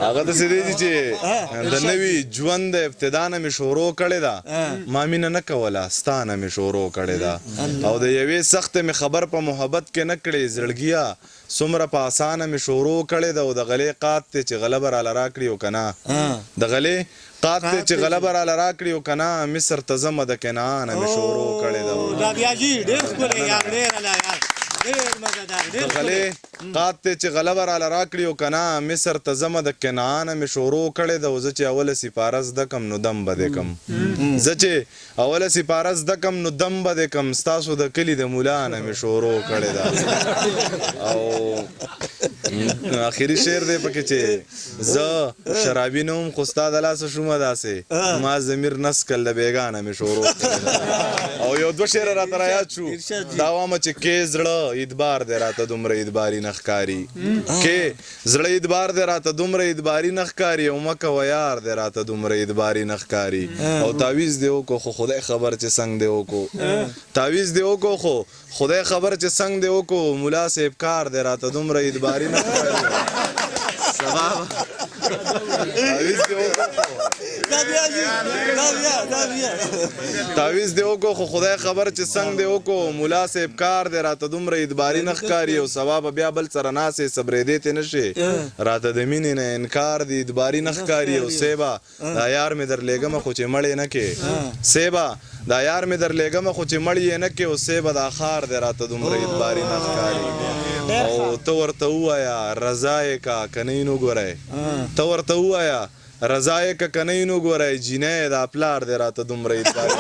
هغه داسې دی چې د نوي ژوند د ابتدا نه مې شروع کړې ده ما مینه نه کوله ستا نه مې شروع کړې ده او د یوې سختې مې خبر په محبت کې نه کړې زړګیه څومره په اسانه مې شروع کړې ده او د غلې قات ته چې غلبه راله راکړي او که نه د غلې قات ته چې غلبه راله راکړي او که نه مصر ته ځمه د کنعانه مې شروع کړې ده د غلې قات ته چې غلبه راله راکړي او که نه مصر ته ځمه د کنعانه مې شروع کړې ده او زه چې اوله سپاره زده کم نو دم به دې کم زه چې اوله سپاره زده کم نو دم به دې کم ستاسو د کلي د ملا نه مې شروع کړې ده او آخري شعر دی پکې چې زه شرابي نه وم خو ستا د لاسه شومه داسې ما ضمیر نسکل د بېګانه مې شروع کړې ده او یو دوه شعره راته رایاد شو دا وامه چې کې زړه اعتبار دی راته دومره اعتباري نه ښکاري کې زړه اعتبار دی راته دومره اعتباري نه ښکاري او مه کوه یار دی راته دومره اعتباري نه ښکاري او تعویز دی وکړو خو خدای خبر چې څنګه دی وکړو تعویز دی وکړو خو خدای خبر چې څنګه دی وکړو ملا صاحب کار دی راته دومره اعتباري نه ښکاري سبا تعویز دی وکړو تعویز دی وکړو خو خدای خبر چې څنګه دی وکړو ملا صاحب کار دی راته دومره اعتباري نه ښکاري او سبا به بیا بل سره ناستې صبرېدې ته نه شي راته د مینې نه انکار دی اعتباري نه ښکاري او سیبا دا یار مې درلېږمه خو چې مړ یې نه کې سیبا دا یار مې درلېږمه خو چې مړ یې نه کې او سیبا دا خار دی راته دومره اعتباري نه ښکاري او ته ورته ووایه رضا یې که که نه یې نو ګورئ ته ورته ووایه رضا یې که که نه یې نو ګورئ جینۍ دا پلار دی راته دومره اعتباري